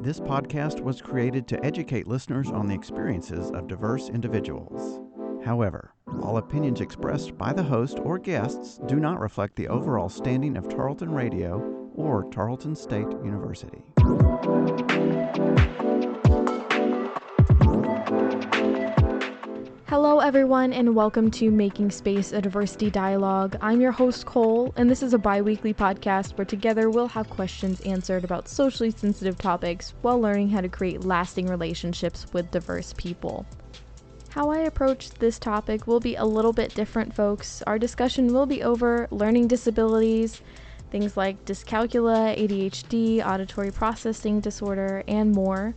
This podcast was created to educate listeners on the experiences of diverse individuals. However, all opinions expressed by the host or guests do not reflect the overall standing of Tarleton Radio or Tarleton State University. Hello everyone and welcome to Making Space, a Diversity Dialogue. I'm your host Cole, and this is a bi-weekly podcast where together we'll have questions answered about socially sensitive topics while learning how to create lasting relationships with diverse people. How I approach this topic will be a little bit different, folks. Our discussion will be over learning disabilities, things like dyscalculia, ADHD, auditory processing disorder, and more.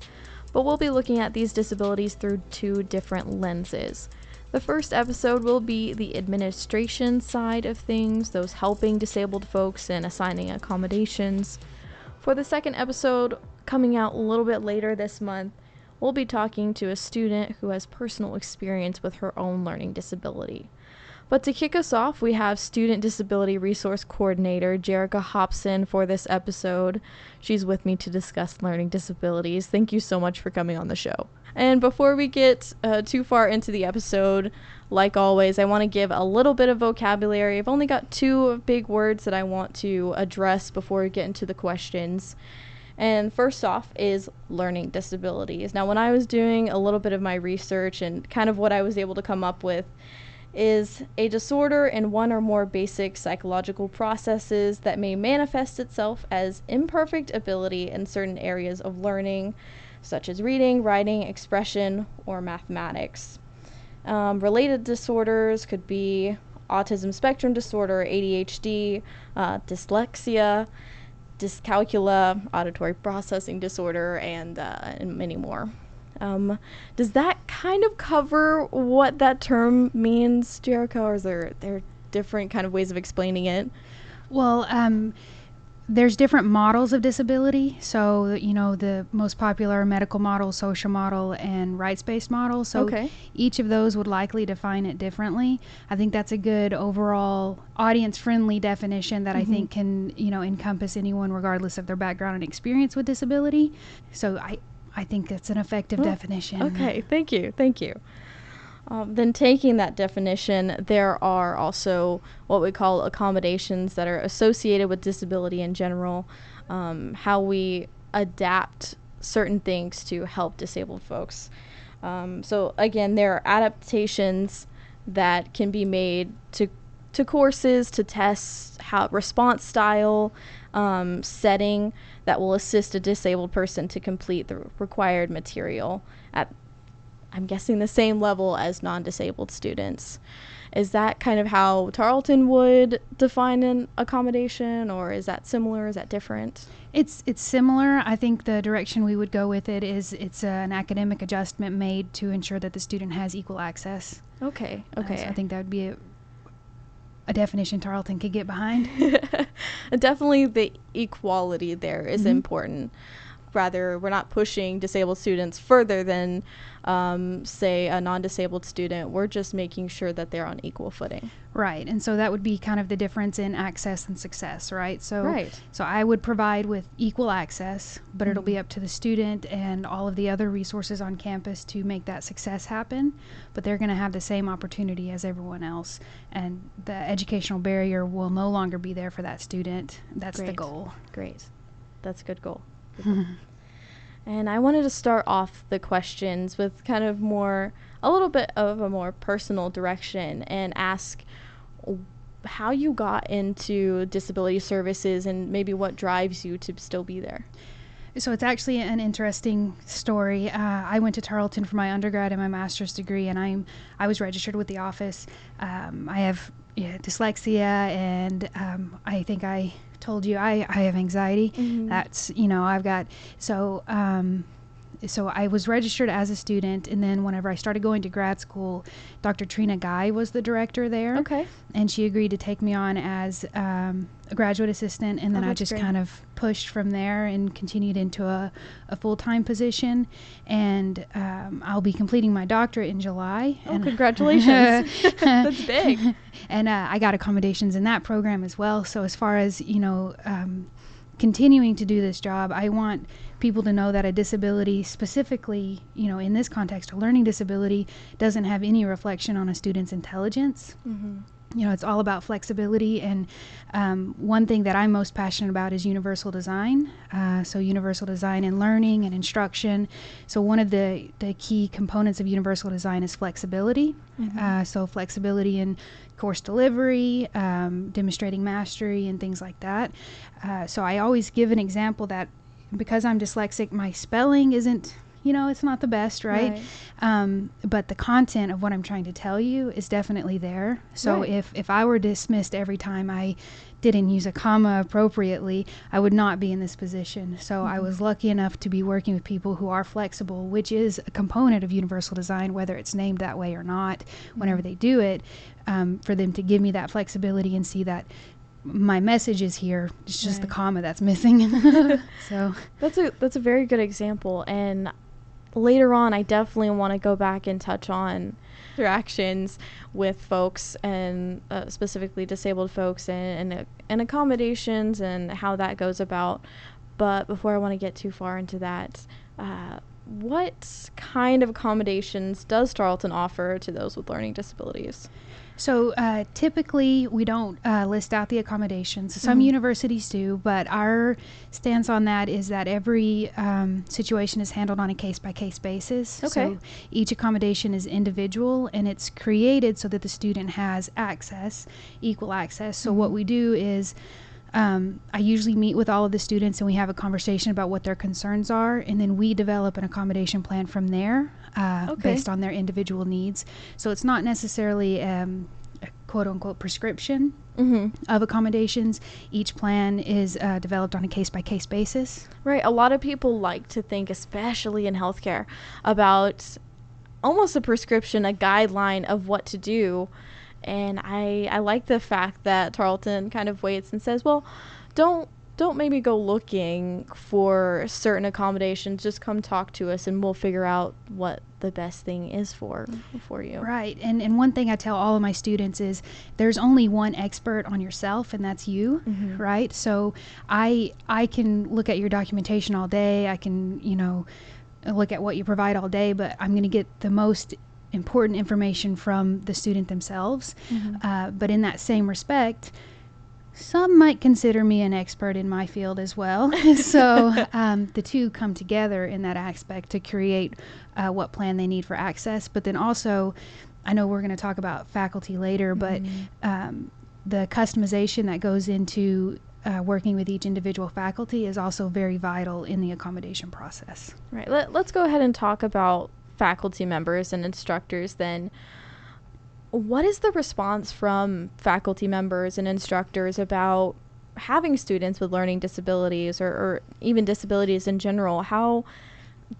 But we'll be looking at these disabilities through two different lenses. The first episode will be the administration side of things, those helping disabled folks and assigning accommodations. For the second episode, coming out a little bit later this month, we'll be talking to a student who has personal experience with her own learning disability. But to kick us off, we have Student Disability Resource Coordinator Jericha Hopson for this episode. She's with me to discuss learning disabilities. Thank you so much for coming on the show. And before we get too far into the episode, like always, I want to give a little bit of vocabulary. I've only got two big words that I want to address before we get into the questions. And first off is learning disabilities. Now, when I was doing a little bit of my research and kind of what I was able to come up with, is a disorder in one or more basic psychological processes that may manifest itself as imperfect ability in certain areas of learning, such as reading, writing, expression, or mathematics. Related disorders could be autism spectrum disorder, ADHD, dyslexia, dyscalculia, auditory processing disorder, and many more. Does that kind of cover what that term means, Jericha, or is there different kind of ways of explaining it? Well, there's different models of disability. So, the most popular medical model, social model, and rights-based model. So each of those would likely define it differently. I think that's a good overall audience-friendly definition that I think can, encompass anyone regardless of their background and experience with disability. So I think that's an effective definition. Okay, thank you. Then taking that definition, there are also what we call accommodations that are associated with disability in general, how we adapt certain things to help disabled folks. So again, there are adaptations that can be made to courses, to tests, response style, setting that will assist a disabled person to complete the required material at, I'm guessing, the same level as non-disabled students. Is that kind of how Tarleton would define an accommodation, or is that similar? Is that different? It's similar. I think the direction we would go with it is it's an academic adjustment made to ensure that the student has equal access. Okay. So I think that would be a definition Tarleton could get behind. Definitely the equality there is important. Rather, we're not pushing disabled students further than, say, a non-disabled student. We're just making sure that they're on equal footing. Right, and so that would be kind of the difference in access and success, right? So I would provide with equal access, but it'll be up to the student and all of the other resources on campus to make that success happen, but they're going to have the same opportunity as everyone else, and the educational barrier will no longer be there for that student. That's the goal. Great. That's a good goal. And I wanted to start off the questions with kind of a little bit of a more personal direction and ask how you got into disability services and maybe what drives you to still be there. So it's actually an interesting story. I went to Tarleton for my undergrad and my master's degree, and I was registered with the office. I have dyslexia, and I think I told you I have anxiety. That's I've got so I was registered as a student, and then whenever I started going to grad school, Dr. Trina Guy was the director there. And she agreed to take me on as a graduate assistant, and then I just kind of pushed from there and continued into a full-time position. And I'll be completing my doctorate in July. Oh, congratulations. That's big. And I got accommodations in that program as well. So as far as, continuing to do this job, I want people to know that a disability, specifically, in this context, a learning disability, doesn't have any reflection on a student's intelligence. Mm-hmm. It's all about flexibility, and one thing that I'm most passionate about is universal design. So universal design in learning and instruction. So one of the key components of universal design is flexibility. Mm-hmm. So flexibility in course delivery, demonstrating mastery, and things like that. So I always give an example that because I'm dyslexic, my spelling isn't, it's not the best, right? But the content of what I'm trying to tell you is definitely there. So if I were dismissed every time I didn't use a comma appropriately, I would not be in this position. So I was lucky enough to be working with people who are flexible, which is a component of universal design, whether it's named that way or not, whenever they do it, for them to give me that flexibility and see that my message is here. It's just the comma that's missing. So that's a very good example. And later on, I definitely want to go back and touch on interactions with folks, and specifically disabled folks, and accommodations, and how that goes about. But before I want to get too far into that, what kind of accommodations does Tarleton offer to those with learning disabilities? So typically we don't list out the accommodations. Some universities do, but our stance on that is that every situation is handled on a case-by-case basis. Okay. So each accommodation is individual, and it's created so that the student has access, equal access. So what we do is I usually meet with all of the students, and we have a conversation about what their concerns are, and then we develop an accommodation plan from there based on their individual needs. So it's not necessarily a quote-unquote prescription of accommodations. Each plan is developed on a case-by-case basis. Right. A lot of people like to think, especially in healthcare, about almost a prescription, a guideline of what to do. And I like the fact that Tarleton kind of waits and says, well, don't maybe go looking for certain accommodations. Just come talk to us, and we'll figure out what the best thing is for you. Right. And one thing I tell all of my students is there's only one expert on yourself, and that's you, right? So I can look at your documentation all day. I can, look at what you provide all day, but I'm going to get the most important information from the student themselves. But in that same respect, some might consider me an expert in my field as well. So the two come together in that aspect to create what plan they need for access. But then also, I know we're going to talk about faculty later, but the customization that goes into working with each individual faculty is also very vital in the accommodation process. Right. Let's go ahead and talk about faculty members and instructors then. What is the response from faculty members and instructors about having students with learning disabilities, or even disabilities in general?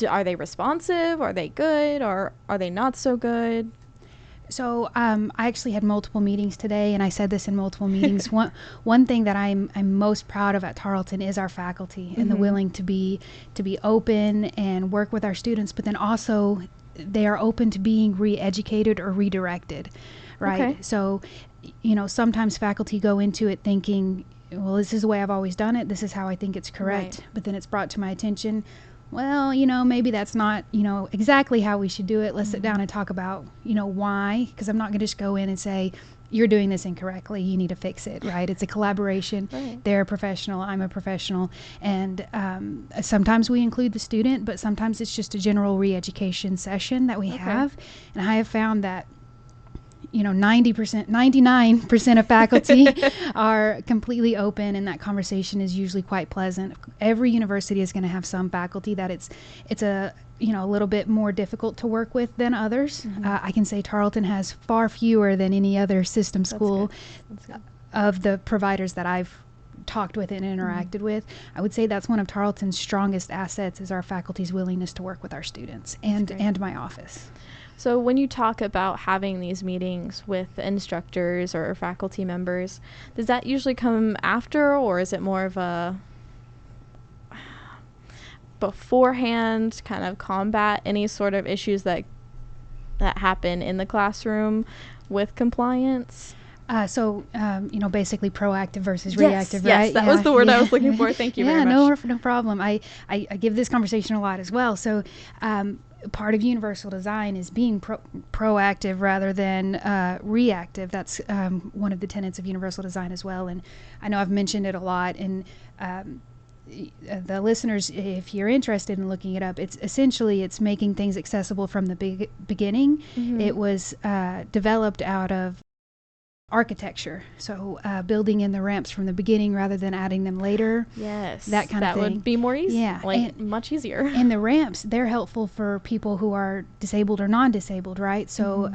Are they responsive? Are they good? Or are they not so good? So I actually had multiple meetings today, and I said this in multiple meetings. One thing that I'm most proud of at Tarleton is our faculty and the willing to be open and work with our students, but then also they are open to being re-educated or redirected, right? Okay. So, sometimes faculty go into it thinking, well, this is the way I've always done it. This is how I think it's correct. Right. But then it's brought to my attention, well, maybe that's not, exactly how we should do it. Let's sit down and talk about, why, because I'm not going to just go in and say, you're doing this incorrectly, you need to fix it, right? It's a collaboration. Right. They're a professional, I'm a professional. And sometimes we include the student, but sometimes it's just a general re-education session that we have. And I have found that 99% of faculty are completely open, and that conversation is usually quite pleasant. Every university is going to have some faculty that it's a little bit more difficult to work with than others. I can say Tarleton has far fewer than any other system school of the providers that I've talked with and interacted with. I would say that's one of Tarleton's strongest assets is our faculty's willingness to work with our students and my office. So when you talk about having these meetings with instructors or faculty members, does that usually come after, or is it more of a beforehand kind of combat any sort of issues that happen in the classroom with compliance? Basically proactive versus reactive, right? Yes, that was the word I was looking for. Thank you very much. No problem. I give this conversation a lot as well. So part of universal design is being proactive rather than reactive. That's one of the tenets of universal design as well. And I know I've mentioned it a lot. And the listeners, if you're interested in looking it up, it's making things accessible from the beginning. Mm-hmm. It was developed out of architecture, so building in the ramps from the beginning rather than adding them later. Yes, that kind of thing. That would be more easy. Yeah, much easier. And the ramps, they're helpful for people who are disabled or non-disabled, right? So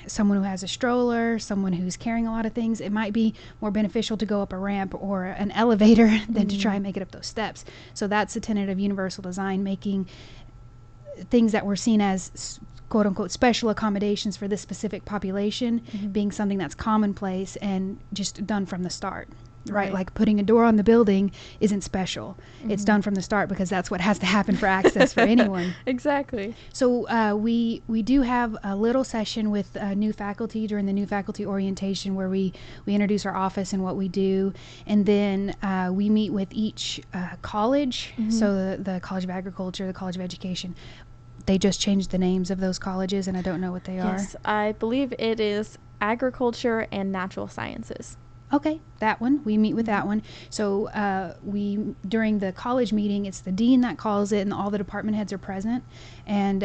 someone who has a stroller, someone who's carrying a lot of things, it might be more beneficial to go up a ramp or an elevator than to try and make it up those steps. So that's the tenet of universal design, making things that were seen as quote unquote special accommodations for this specific population being something that's commonplace and just done from the start, right? Like putting a door on the building isn't special. It's done from the start because that's what has to happen for access for anyone. Exactly. So we do have a little session with new faculty during the new faculty orientation where we introduce our office and what we do, and then we meet with each college. So the College of Agriculture, the College of Education. They just changed the names of those colleges, and I don't know what they are. Yes, I believe it is Agriculture and Natural Sciences. Okay, that one. We meet with that one. So during the college meeting, it's the dean that calls it, and all the department heads are present, and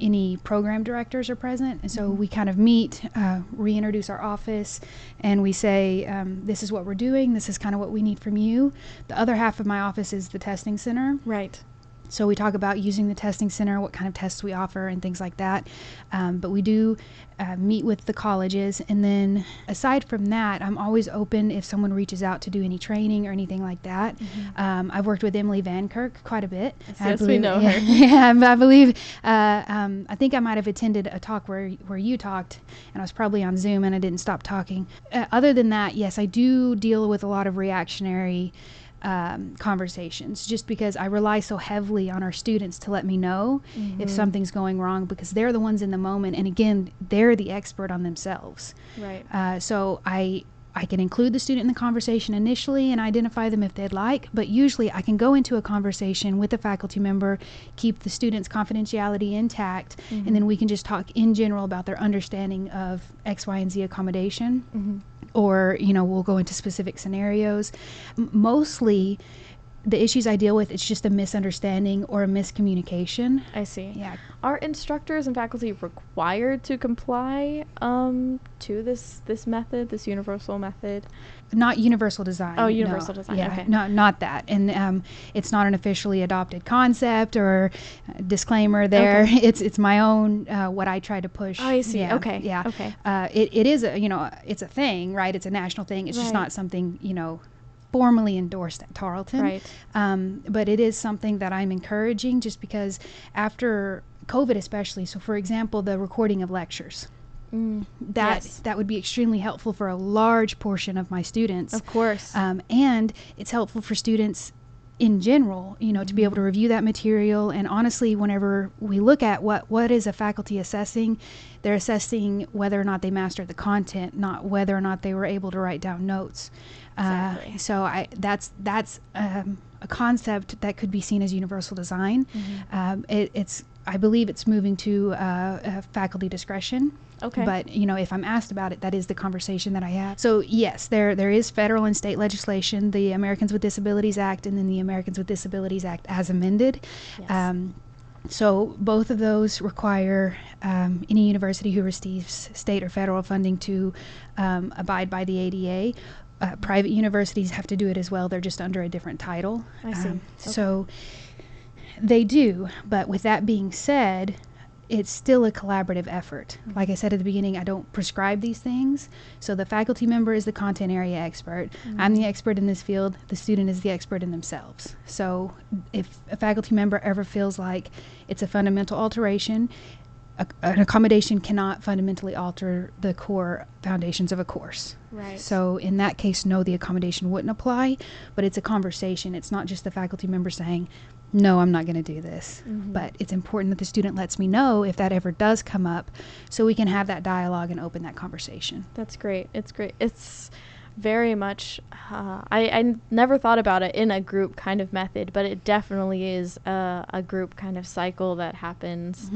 any program directors are present. And so we kind of meet, reintroduce our office, and we say, this is what we're doing. This is kind of what we need from you. The other half of my office is the testing center. Right. So we talk about using the testing center, what kind of tests we offer, and things like that. But we do meet with the colleges. And then aside from that, I'm always open if someone reaches out to do any training or anything like that. I've worked with Emily Van Kirk quite a bit. Yes, we know her. Yeah, I believe, I think I might have attended a talk where you talked, and I was probably on Zoom and I didn't stop talking. Other than that, yes, I do deal with a lot of reactionary conversations, just because I rely so heavily on our students to let me know if something's going wrong, because they're the ones in the moment, and again, they're the expert on themselves. Right. So I can include the student in the conversation initially and identify them if they'd like, but usually I can go into a conversation with a faculty member, keep the student's confidentiality intact, and then we can just talk in general about their understanding of X, Y, and Z accommodation. Or, we'll go into specific scenarios. Mostly, the issues I deal with, it's just a misunderstanding or a miscommunication. I see. Yeah. Are instructors and faculty required to comply to this method, this universal method? Not universal design. Oh, universal design. Yeah, okay. No, not that. And it's not an officially adopted concept or disclaimer there. Okay. It's my own, what I try to push. Oh, I see. Yeah, okay. Yeah. Okay. It is it's a thing, right? It's a national thing. It's just not something, formally endorsed at Tarleton. Right. But it is something that I'm encouraging, just because after COVID especially, so for example, the recording of lectures, that would be extremely helpful for a large portion of my students. Of course. And it's helpful for students in general, to be able to review that material. And honestly, whenever we look at what is a faculty assessing, they're assessing whether or not they mastered the content, not whether or not they were able to write down notes. Exactly. So that's a concept that could be seen as universal design. I believe it's moving to faculty discretion. Okay. But, if I'm asked about it, that is the conversation that I have. So, yes, there is federal and state legislation, the Americans with Disabilities Act and then the Americans with Disabilities Act as amended. Yes. So both of those require any university who receives state or federal funding to abide by the ADA. Private universities have to do it as well. They're just under a different title. I see. Okay. So they do. But with that being said, it's still a collaborative effort. Like I said at the beginning, I don't prescribe these things. So the faculty member is the content area expert. I'm the expert in this field. The student is the expert in themselves. So if a faculty member ever feels like it's a fundamental alteration, an accommodation cannot fundamentally alter the core foundations of a course. Right. So in that case, no, the accommodation wouldn't apply, but it's a conversation. It's not just the faculty member saying, no, I'm not going to do this. But it's important that the student lets me know if that ever does come up, so we can have that dialogue and open that conversation. That's great. It's great. It's very much, I never thought about it in a group kind of method, but it definitely is a group kind of cycle that happens.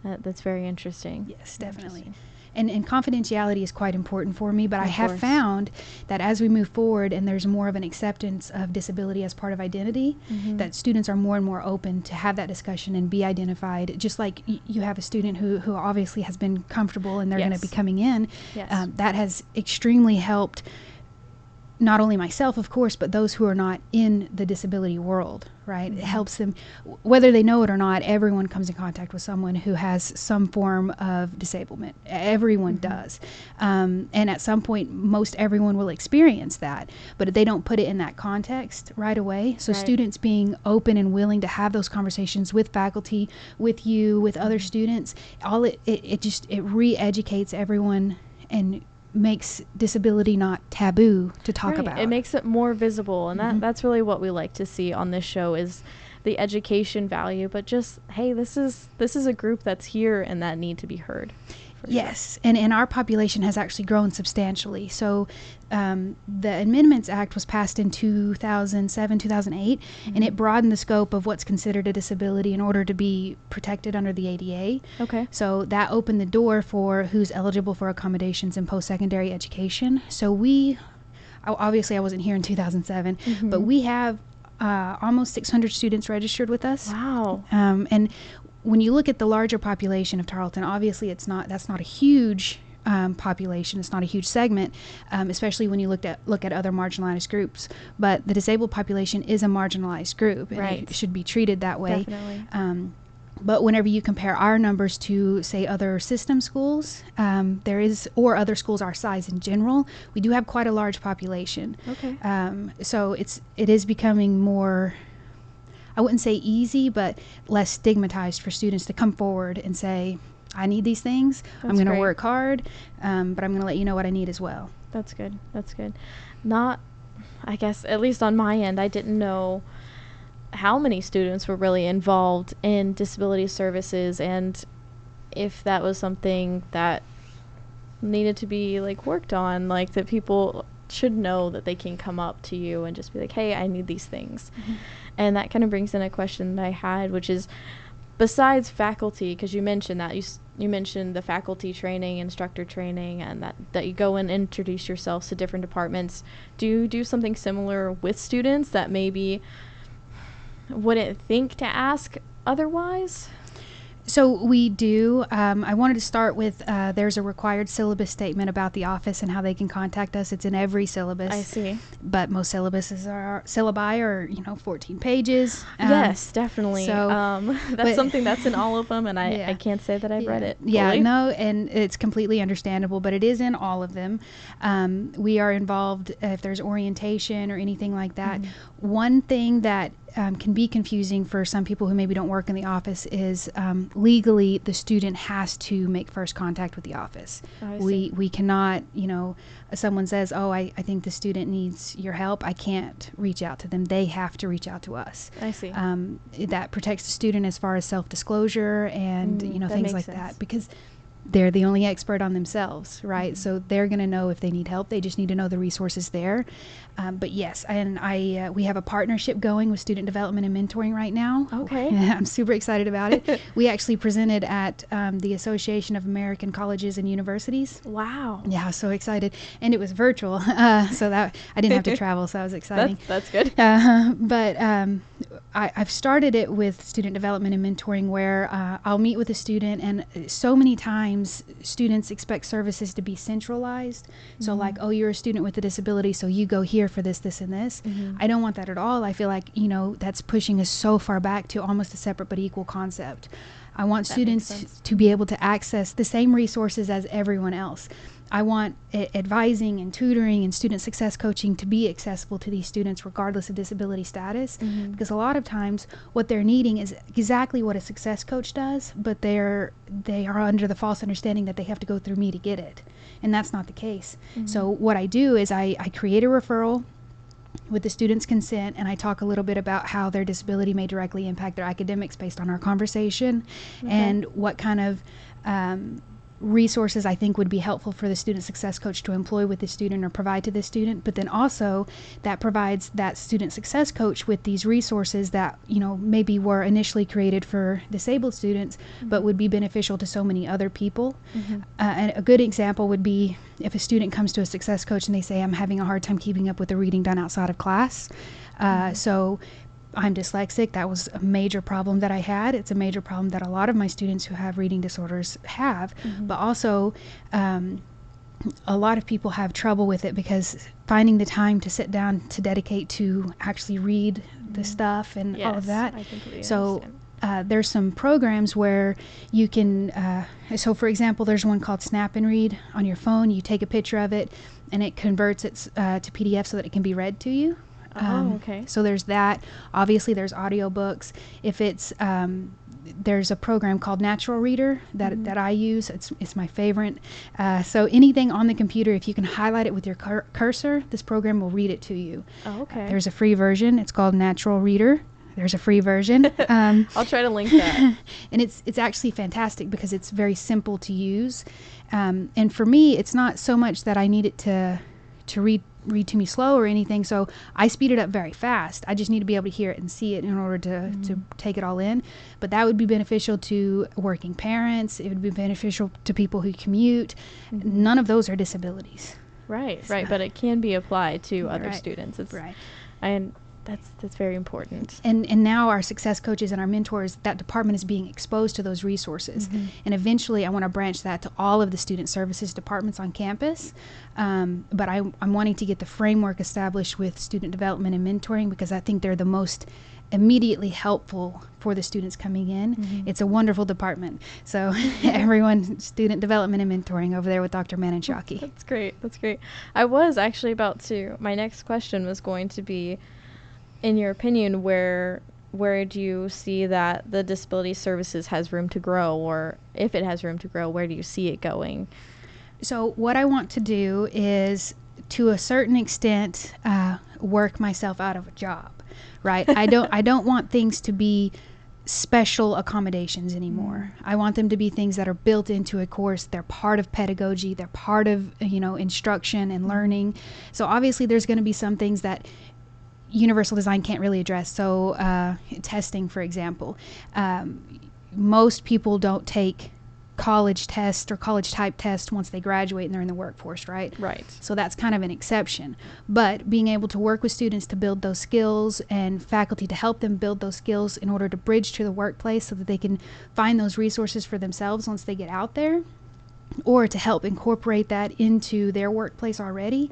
That's very interesting. Yes, definitely. And confidentiality is quite important for me, but I have course. found that as we move forward and there's more of an acceptance of disability as part of identity, that students are more and more open to have that discussion and be identified. Just like you have a student who obviously has been comfortable and they're going to be coming in, that has extremely helped not only myself, of course, but those who are not in the disability world, right? It helps them, whether they know it or not. Everyone comes in contact with someone who has some form of disablement. Everyone does. And at some point, most everyone will experience that, but they don't put it in that context right away. So students being open and willing to have those conversations with faculty, with you, with other students, it re-educates everyone and makes disability not taboo to talk about. It makes it more visible, and that's really what we like to see on this show, is the education value, but just, hey, this is a group that's here and that need to be heard. Yes, and our population has actually grown substantially. So the Amendments Act was passed in 2007, 2008, and it broadened the scope of what's considered a disability in order to be protected under the ADA. Okay. So that opened the door for who's eligible for accommodations in post-secondary education. So obviously I wasn't here in 2007, but we have almost 600 students registered with us. Wow. And when you look at the larger population of Tarleton, obviously that's not a huge population. It's not a huge segment, especially when you look at other marginalized groups. But the disabled population is a marginalized group, and it should be treated that way. Definitely. But whenever you compare our numbers to, say, other system schools, or other schools our size in general, we do have quite a large population. Okay. So it is becoming more, I wouldn't say easy, but less stigmatized for students to come forward and say, I need these things. I'm going to work hard, but I'm going to let you know what I need as well. That's good. That's good. Not, I guess, at least on my end, I didn't know how many students were really involved in disability services, and if that was something that needed to be worked on, that people should know that they can come up to you and just be like, hey, I need these things. And that kind of brings in a question that I had, which is, besides faculty, because you mentioned that you mentioned the faculty training, instructor training, and that you go and introduce yourselves to different departments, do you do something similar with students that maybe wouldn't think to ask otherwise? So we do. I wanted to start with there's a required syllabus statement about the office and how they can contact us. It's in every syllabus. I see. But most syllabi are 14 pages. Yes, definitely. So that's something that's in all of them, and I can't say that I've read it fully. Yeah, no, and it's completely understandable, but it is in all of them. We are involved if there's orientation or anything like that. One thing that can be confusing for some people who maybe don't work in the office is legally the student has to make first contact with the office. We cannot, someone says, oh, I think the student needs your help, I can't reach out to them. They have to reach out to us. I see. That protects the student as far as self-disclosure and things like that, because they're the only expert on themselves, right? So they're going to know if they need help. They just need to know the resources there. But yes, and we have a partnership going with student development and mentoring right now. Okay. I'm super excited about it. We actually presented at the Association of American Colleges and Universities. Wow. Yeah, so excited. And it was virtual, so that I didn't have to travel, so that was exciting. That's good. But I've started it with student development and mentoring, where I'll meet with a student, and so many times students expect services to be centralized. So oh, you're a student with a disability, so you go here for this, this, and this. I don't want that at all. I feel like, that's pushing us so far back to almost a separate but equal concept. I want students to be able to access the same resources as everyone else. I want advising and tutoring and student success coaching to be accessible to these students regardless of disability status, because a lot of times what they're needing is exactly what a success coach does, but they are under the false understanding that they have to go through me to get it, and that's not the case. So what I do is I create a referral with the student's consent, and I talk a little bit about how their disability may directly impact their academics based on our conversation, and what kind of resources I think would be helpful for the student success coach to employ with the student or provide to the student. But then also that provides that student success coach with these resources that, you know, maybe were initially created for disabled students, but would be beneficial to so many other people. And a good example would be if a student comes to a success coach and they say, I'm having a hard time keeping up with the reading done outside of class. So I'm dyslexic. That was a major problem that I had. It's a major problem that a lot of my students who have reading disorders have. But also, a lot of people have trouble with it because finding the time to sit down to dedicate to actually read the stuff and all of that. I completely so understand. there's some programs where you can, so for example, there's one called Snap and Read on your phone. You take a picture of it and it converts it to PDF so that it can be read to you. Okay. So there's that. Obviously, there's audiobooks. If it's there's a program called Natural Reader that I use. It's my favorite. So anything on the computer, if you can highlight it with your cursor, this program will read it to you. Oh, okay. There's a free version. It's called Natural Reader. There's a free version. I'll try to link that. And it's actually fantastic because it's very simple to use. And for me, it's not so much that I need it to read to me slow or anything, so I speed it up very fast. I just need to be able to hear it and see it in order to take it all in. But that would be beneficial to working parents. It would be beneficial to people who commute. None of those are disabilities. Right, but it can be applied to other Right. students. It's, Right. And that's very important. And now our success coaches and our mentors, that department is being exposed to those resources. And eventually I want to branch that to all of the student services departments on campus. But I'm wanting to get the framework established with student development and mentoring because I think they're the most immediately helpful for the students coming in. It's a wonderful department. So everyone, student development and mentoring over there with Dr. Mananchaki. That's great. I was actually about to, my next question was going to be, in your opinion, where do you see that the disability services has room to grow, or if it has room to grow, where do you see it going? So what I want to do is, to a certain extent, work myself out of a job, right? I don't want things to be special accommodations anymore. I want them to be things that are built into a course. They're part of pedagogy. They're part of, instruction and learning. So obviously there's going to be some things that universal design can't really address. So testing, for example, most people don't take college test or college type test once they graduate and they're in the workforce, right? Right. So that's kind of an exception. But being able to work with students to build those skills and faculty to help them build those skills in order to bridge to the workplace so that they can find those resources for themselves once they get out there, or to help incorporate that into their workplace already.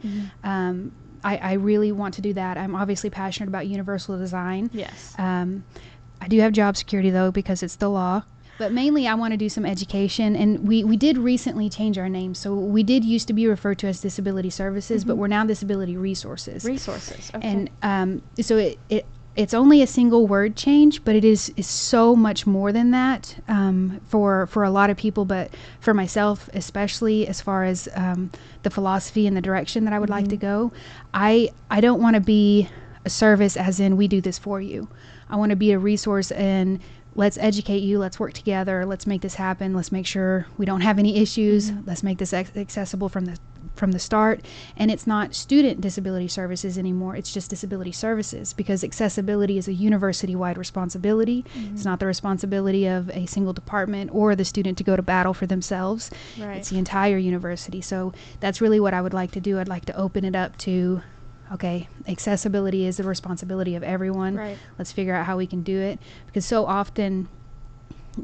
I really want to do that. I'm obviously passionate about universal design. Yes. I do have job security, though, because it's the law. But mainly I want to do some education. And we did recently change our name. So we did used to be referred to as Disability Services, but we're now Disability Resources. Resources. Okay. And so it's only a single word change, but it is so much more than that for a lot of people, but for myself especially, as far as the philosophy and the direction that I would like to go. I don't want to be a service as in we do this for you. I want to be a resource and let's educate you, let's work together, let's make this happen, let's make sure we don't have any issues, let's make this accessible from the start. And it's not student disability services anymore, it's just disability services, because accessibility is a university-wide responsibility. It's not the responsibility of a single department or the student to go to battle for themselves. Right. It's the entire university. So that's really what I would like to do. I'd like to open it up to, okay, accessibility is the responsibility of everyone. Right. Let's figure out how we can do it, because so often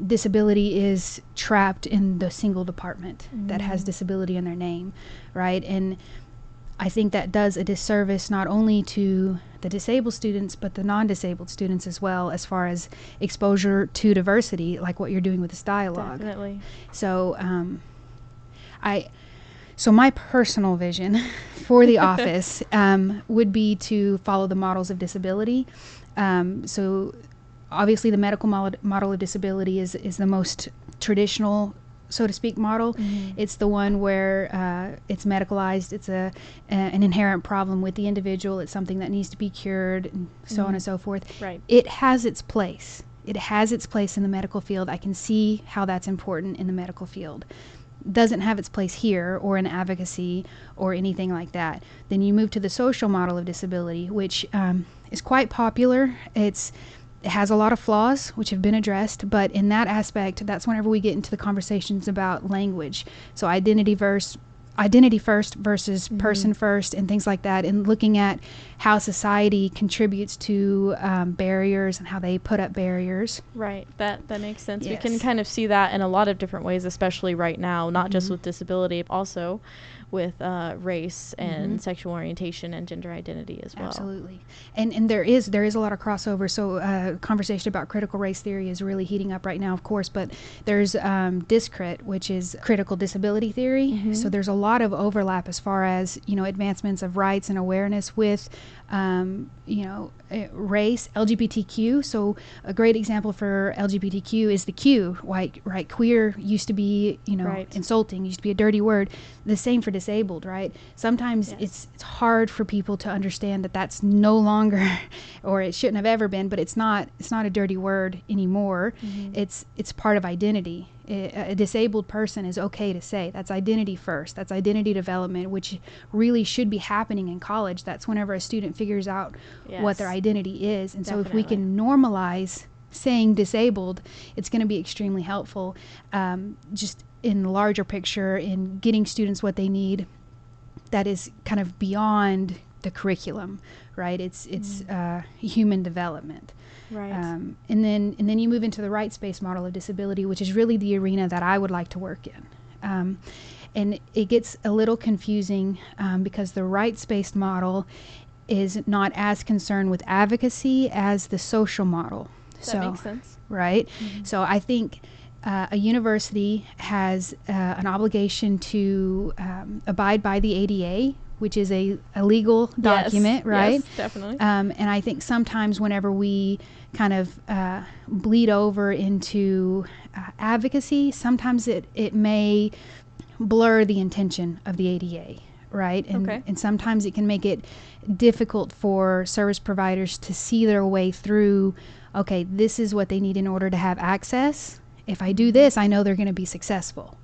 disability is trapped in the single department that has disability in their name, right? And I think that does a disservice not only to the disabled students, but the non-disabled students as well, as far as exposure to diversity, like what you're doing with this dialogue. Definitely. So So my personal vision for the office would be to follow the models of disability. So obviously the medical model of disability is the most traditional so to speak, model. It's the one where it's medicalized. It's an inherent problem with the individual. It's something that needs to be cured, and so on and so forth. Right. It has its place. It has its place in the medical field. I can see how that's important in the medical field. Doesn't have its place here or in advocacy or anything like that. Then you move to the social model of disability, which is quite popular. It has a lot of flaws, which have been addressed, but in that aspect, that's whenever we get into the conversations about language. So identity first versus person first, and things like that, and looking at how society contributes to barriers and how they put up barriers. Right. That makes sense. Yes. We can kind of see that in a lot of different ways, especially right now, not just with disability, but also with race and sexual orientation and gender identity as well. Absolutely. And there is a lot of crossover. So conversation about critical race theory is really heating up right now, of course, but there's DISCRIT, which is critical disability theory. So there's a lot of overlap as far as, advancements of rights and awareness with race, LGBTQ. So a great example for LGBTQ is the Q, right? Queer used to be, insulting, used to be a dirty word. The same for disabled, right? Sometimes it's hard for people to understand that that's no longer, or it shouldn't have ever been, but it's not a dirty word anymore. It's part of identity. A disabled person is okay to say. That's identity first. That's identity development, which really should be happening in college. That's whenever a student figures out what their identity is. And so if we can normalize saying disabled, it's going to be extremely helpful, just in the larger picture, in getting students what they need that is kind of beyond the curriculum, right? It's human development. Right. And then you move into the rights-based model of disability, which is really the arena that I would like to work in. And it gets a little confusing because the rights-based model is not as concerned with advocacy as the social model. That makes sense. Right? So I think a university has an obligation to abide by the ADA, which is a legal document, right? Yes, definitely. And I think sometimes whenever we kind of bleed over into advocacy, sometimes it may blur the intention of the ADA, right? And sometimes it can make it difficult for service providers to see their way through, okay, this is what they need in order to have access. If I do this, I know they're going to be successful,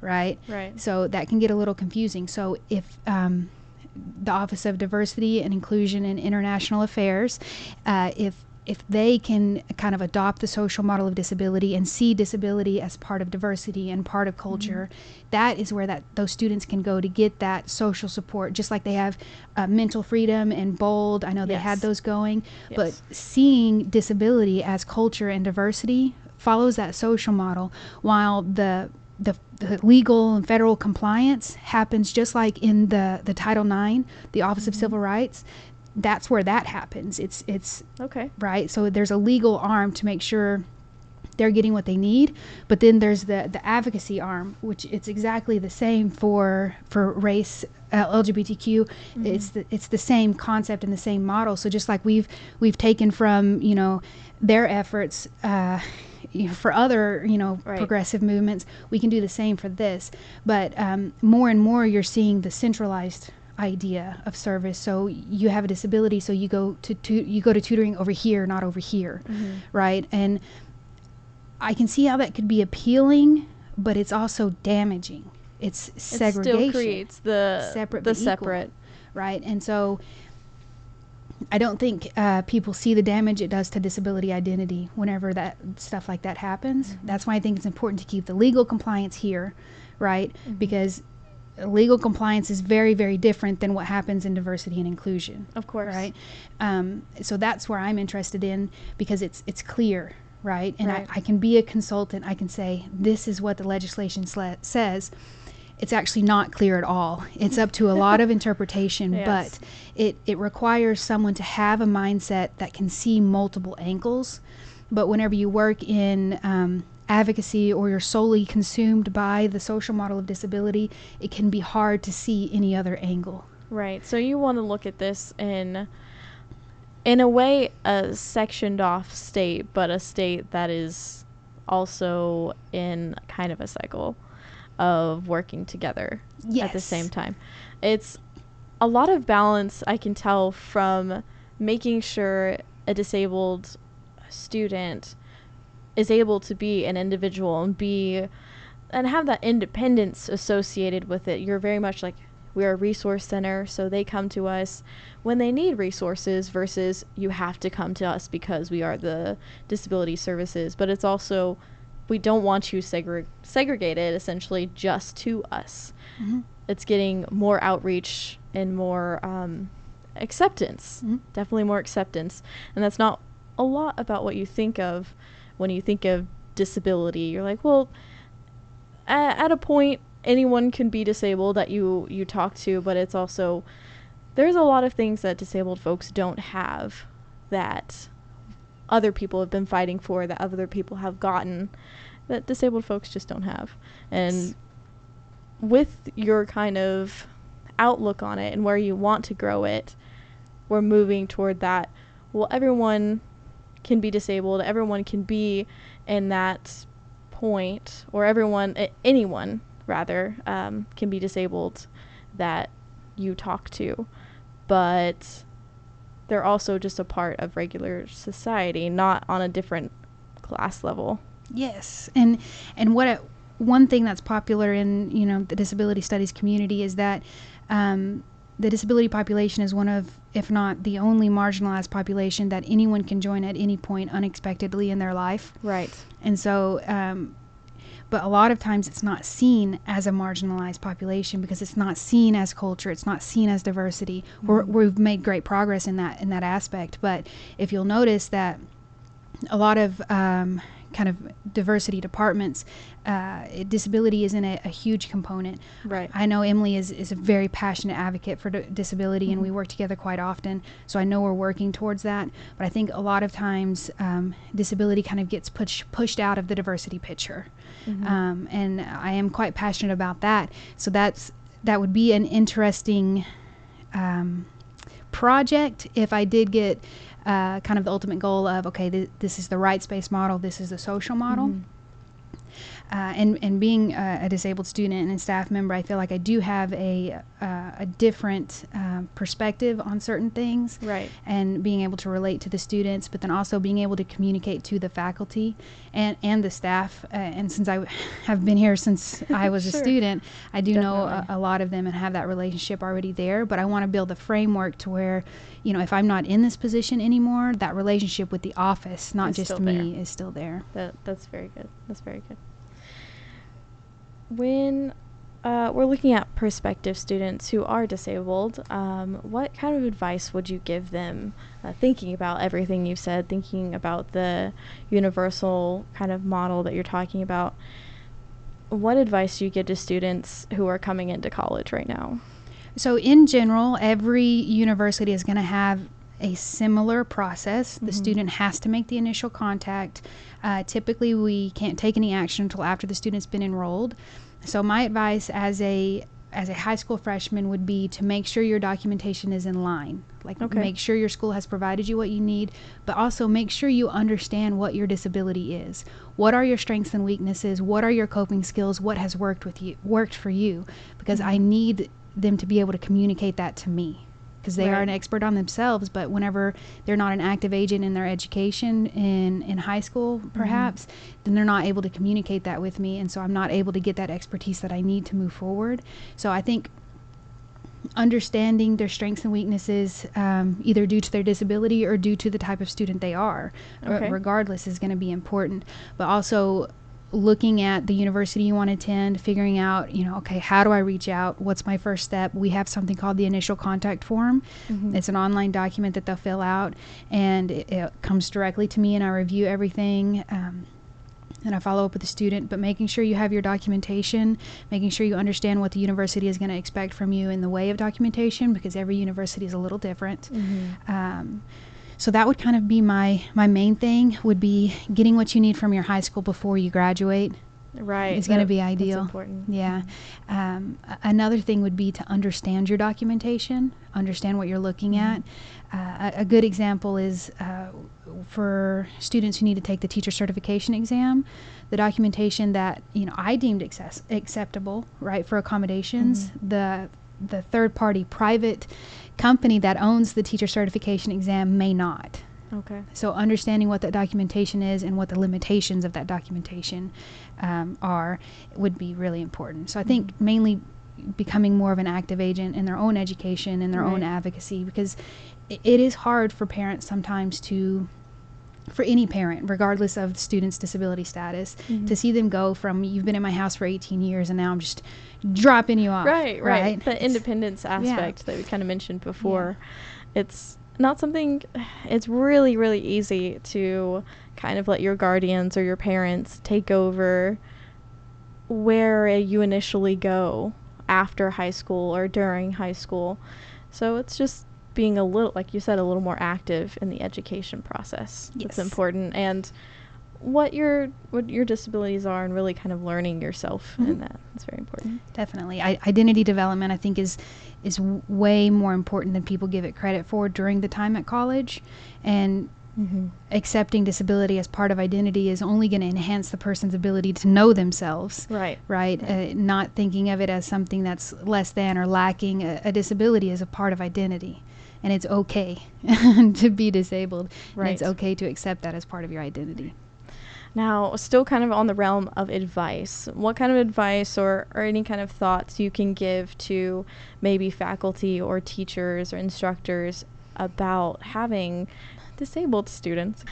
right? Right. So that can get a little confusing. So if the Office of Diversity and Inclusion and International Affairs, if they can kind of adopt the social model of disability and see disability as part of diversity and part of culture, that is where those students can go to get that social support, just like they have mental freedom and BOLD. I know they had those going, but seeing disability as culture and diversity follows that social model, while the legal and federal compliance happens just like in the Title IX, the Office of Civil Rights. That's where that happens. It's okay, right. So there's a legal arm to make sure they're getting what they need, but then there's the advocacy arm, which it's exactly the same for race, LGBTQ. It's the same concept and the same model. So just like we've taken from their efforts for other progressive movements, we can do the same for this. But more and more you're seeing the centralized idea of service. So you have a disability, so you go to tutoring over here, not over here, right? And I can see how that could be appealing, but it's also damaging. It's segregation. It still creates the separate, right? And so I don't think people see the damage it does to disability identity whenever that stuff like that happens. That's why I think it's important to keep the legal compliance here, right? Because legal compliance is very, very different than what happens in diversity and inclusion. Of course. Right? So that's where I'm interested in, because it's clear, right? And I can be a consultant. I can say, this is what the legislation says. It's actually not clear at all. It's up to a lot of interpretation, but it requires someone to have a mindset that can see multiple angles. But whenever you work in advocacy, or you're solely consumed by the social model of disability, it can be hard to see any other angle. Right. So you want to look at this in a way, a sectioned off state, but a state that is also in kind of a cycle of working together at the same time. It's a lot of balance, I can tell, from making sure a disabled student is able to be an individual and have that independence associated with it. You're very much like, we're a resource center, so they come to us when they need resources versus you have to come to us because we are the disability services. But it's also, we don't want you segregated essentially just to us. Mm-hmm. It's getting more outreach and more acceptance, definitely more acceptance. And that's not a lot about what you think of when you think of disability. You're like, well, at a point, anyone can be disabled that you talk to, but it's also, there's a lot of things that disabled folks don't have that other people have been fighting for, that other people have gotten, that disabled folks just don't have. And with your kind of outlook on it and where you want to grow it, we're moving toward that. Well, everyone can be disabled, everyone can be in that point, or anyone rather, can be disabled that you talk to, but they're also just a part of regular society, not on a different class level. Yes, and one thing that's popular in the disability studies community is that the disability population is one of, if not the only, marginalized population that anyone can join at any point unexpectedly in their life. Right. And so, but a lot of times it's not seen as a marginalized population because it's not seen as culture, it's not seen as diversity. We've made great progress in that aspect, but if you'll notice that a lot of kind of diversity departments, disability isn't a huge component. Right. I know Emily is a very passionate advocate for disability, and we work together quite often, so I know we're working towards that. But I think a lot of times disability kind of gets pushed out of the diversity picture. And I am quite passionate about that. So that would be an interesting project if I did get kind of the ultimate goal of, okay, this is the rights-based model, this is the social model. And being a disabled student and staff member, I feel like I do have a different perspective on certain things. Right. And being able to relate to the students, but then also being able to communicate to the faculty and the staff. And since I have been here since I was a student, I do know a lot of them and have that relationship already there. But I want to build a framework to where, if I'm not in this position anymore, that relationship with the office, not just me, is still there. That's very good. That's very good. When we're looking at prospective students who are disabled, what kind of advice would you give them, thinking about everything you've said, thinking about the universal kind of model that you're talking about? What advice do you give to students who are coming into college right now? So in general, every university is going to have a similar process. The student has to make the initial contact. Typically, we can't take any action until after the student's been enrolled. So my advice as a high school freshman would be to make sure your documentation is in line. Make sure your school has provided you what you need, but also make sure you understand what your disability is. What are your strengths and weaknesses? What are your coping skills? What has worked for you? Because I need them to be able to communicate that to me. Because they are an expert on themselves, but whenever they're not an active agent in their education in high school, perhaps, then they're not able to communicate that with me, and so I'm not able to get that expertise that I need to move forward. So I think understanding their strengths and weaknesses, either due to their disability or due to the type of student they are, regardless, is going to be important. But also looking at the university you want to attend, figuring out, how do I reach out? What's my first step? We have something called the initial contact form. It's an online document that they'll fill out, and it comes directly to me, and I review everything. And I follow up with the student, but making sure you have your documentation, making sure you understand what the university is going to expect from you in the way of documentation, because every university is a little different. So that would kind of be my main thing, would be getting what you need from your high school before you graduate. Right. is going to be ideal. That's important. Yeah. Another thing would be to understand your documentation, understand what you're looking at. A good example is for students who need to take the teacher certification exam, the documentation that I deemed acceptable, right, for accommodations, the third-party private company that owns the teacher certification exam may not. Okay. So understanding what that documentation is and what the limitations of that documentation are would be really important. So I think mainly becoming more of an active agent in their own education and their own advocacy, because it is hard for parents sometimes for any parent, regardless of the student's disability status, to see them go from, you've been in my house for 18 years and now I'm just dropping you off. Right. The independence aspect that we kind of mentioned before. It's not something, it's really, really easy to kind of let your guardians or your parents take over where you initially go after high school or during high school. So it's just being a little, like you said, a little more active in the education process. Yes. It's important, and what your disabilities are, and really kind of learning yourself in that. It's very important. Definitely. Identity development, I think, is way more important than people give it credit for during the time at college. And accepting disability as part of identity is only going to enhance the person's ability to know themselves. Right. Not thinking of it as something that's less than or lacking. A disability is a part of identity. And it's okay to be disabled. And it's okay to accept that as part of your identity. Now, still kind of on the realm of advice, what kind of advice or any kind of thoughts you can give to maybe faculty or teachers or instructors about having disabled students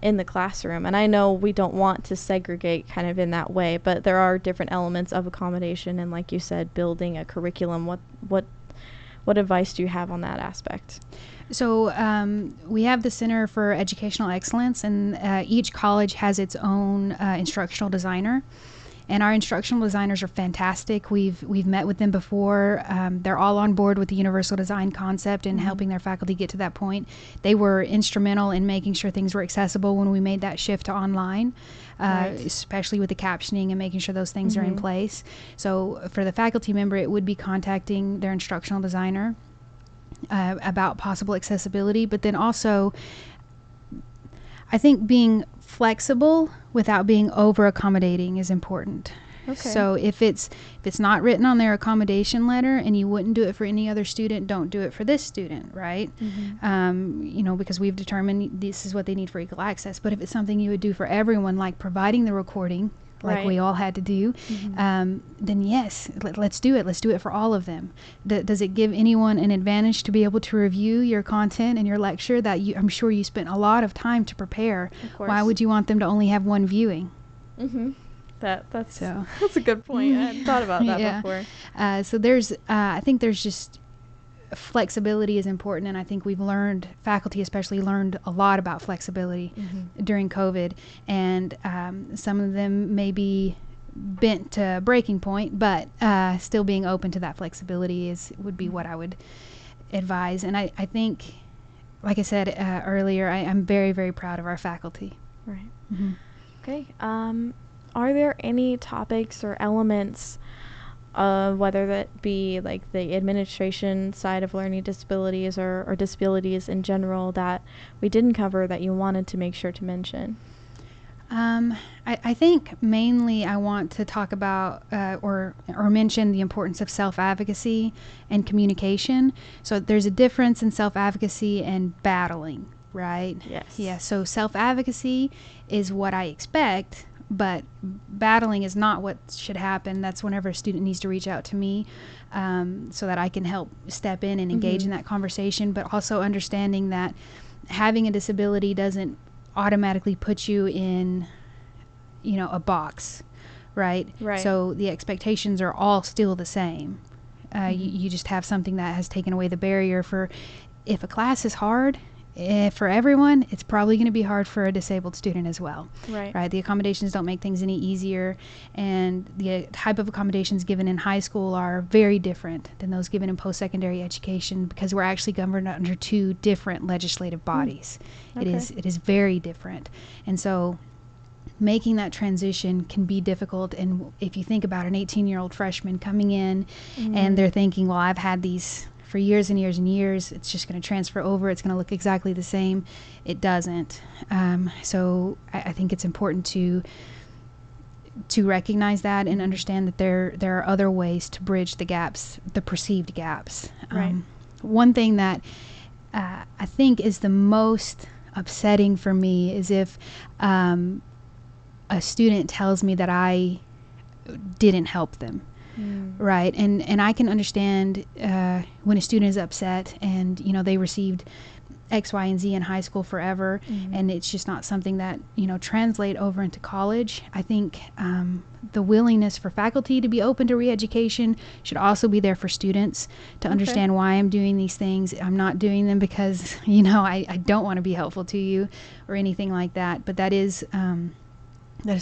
in the classroom? And I know we don't want to segregate kind of in that way, but there are different elements of accommodation, and like you said, building a curriculum. What advice do you have on that aspect? So we have the Center for Educational Excellence, and each college has its own instructional designer. And our instructional designers are fantastic. We've met with them before. They're all on board with the universal design concept and helping their faculty get to that point. They were instrumental in making sure things were accessible when we made that shift to online, especially with the captioning and making sure those things are in place. So for the faculty member, it would be contacting their instructional designer about possible accessibility, but then also I think being flexible without being over accommodating is important. Okay. So if it's not written on their accommodation letter and you wouldn't do it for any other student, don't do it for this student, right? Because we've determined this is what they need for equal access. But if it's something you would do for everyone, like providing the recording, like we all had to do, then yes, let's do it. Let's do it for all of them. Does it give anyone an advantage to be able to review your content and your lecture that I'm sure you spent a lot of time to prepare? Of course. Why would you want them to only have one viewing? That's a good point. I hadn't thought about that before. So there's, I think there's just flexibility is important, and I think faculty especially learned a lot about flexibility during COVID, and some of them may be bent to breaking point, but still being open to that flexibility would be what I would advise. And I think, like I said earlier, I'm very, very proud of our faculty. Right. Okay. Are there any topics or elements, whether that be like the administration side of learning disabilities or disabilities in general, that we didn't cover that you wanted to make sure to mention? I think mainly I want to talk about or mention the importance of self-advocacy and communication. So there's a difference in self-advocacy and battling, right? Yes. Yeah, so self-advocacy is what I expect, but battling is not what should happen. That's whenever a student needs to reach out to me so that I can help step in and engage in that conversation, but also understanding that having a disability doesn't automatically put you in, a box, right? So the expectations are all still the same. You just have something that has taken away the barrier for, if a class is hard, for everyone, it's probably going to be hard for a disabled student as well. Right. The accommodations don't make things any easier, and the type of accommodations given in high school are very different than those given in post-secondary education, because we're actually governed under two different legislative bodies. It is very different. And so making that transition can be difficult. And if you think about an 18-year-old freshman coming in and they're thinking, well, I've had these for years and years and years, it's just going to transfer over, it's going to look exactly the same. It doesn't. So I think it's important to recognize that and understand that there are other ways to bridge the gaps, the perceived gaps. Right. One thing that I think is the most upsetting for me is if a student tells me that I didn't help them. Right. And I can understand when a student is upset and, they received X, Y, and Z in high school forever, and it's just not something that, translate over into college. I think the willingness for faculty to be open to re-education should also be there for students to understand why I'm doing these things. I'm not doing them because, I don't want to be helpful to you or anything like that. But that is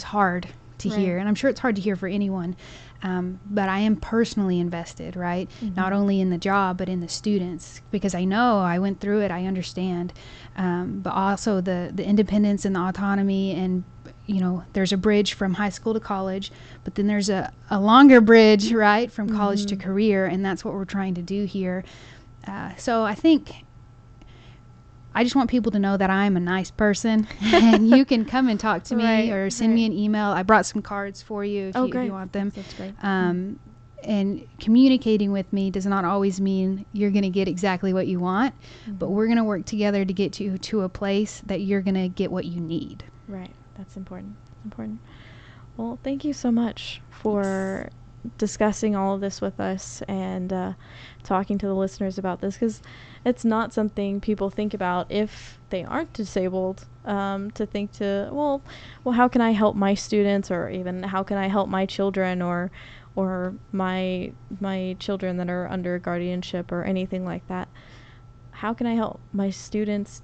hard to hear. And I'm sure it's hard to hear for anyone. But I am personally invested, right? Not only in the job, but in the students, because I know I went through it. I understand. But also the independence and the autonomy, and, there's a bridge from high school to college, but then there's a longer bridge, right, from college to career. And that's what we're trying to do here. So I think I just want people to know that I'm a nice person, and you can come and talk to me or send me an email. I brought some cards for you if you want them. That's great. And communicating with me does not always mean you're going to get exactly what you want, but we're going to work together to get you to a place that you're going to get what you need. Right. That's important. Well, thank you so much for discussing all of this with us and talking to the listeners about this, because it's not something people think about if they aren't disabled, to think well, how can I help my students, or even how can I help my children or my children that are under guardianship or anything like that. How can I help my students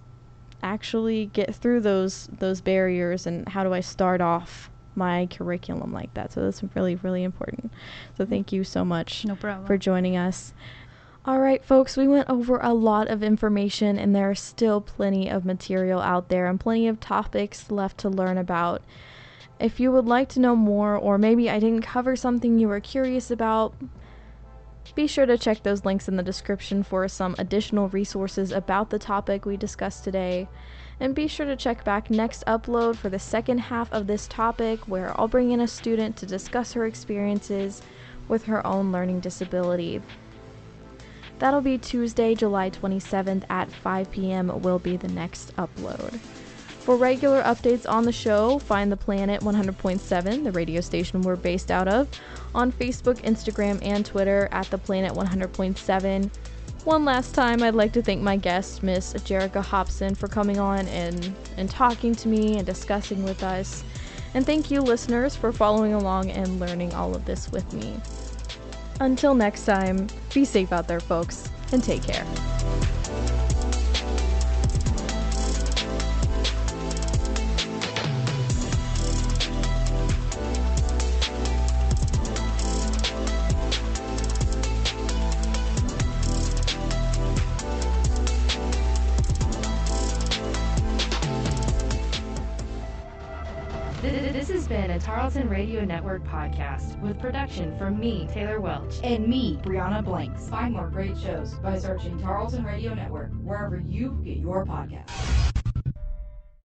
actually get through those barriers, and how do I start off my curriculum like that? So that's really, really important. So thank you so much for joining us. All right, folks, we went over a lot of information, and there are still plenty of material out there and plenty of topics left to learn about. If you would like to know more, or maybe I didn't cover something you were curious about, be sure to check those links in the description for some additional resources about the topic we discussed today. And be sure to check back next upload for the second half of this topic, where I'll bring in a student to discuss her experiences with her own learning disability. That'll be Tuesday, July 27th at 5 p.m. will be the next upload. For regular updates on the show, find the Planet 100.7, the radio station we're based out of, on Facebook, Instagram, and Twitter at the Planet 100.7. One last time, I'd like to thank my guest, Miss Jericha Hopson, for coming on and talking to me and discussing with us. And thank you, listeners, for following along and learning all of this with me. Until next time, be safe out there, folks, and take care. This has been a Tarleton Radio Network podcast with production from me, Taylor Welch, and me, Brianna Blanks. Find more great shows by searching Tarleton Radio Network wherever you get your podcasts.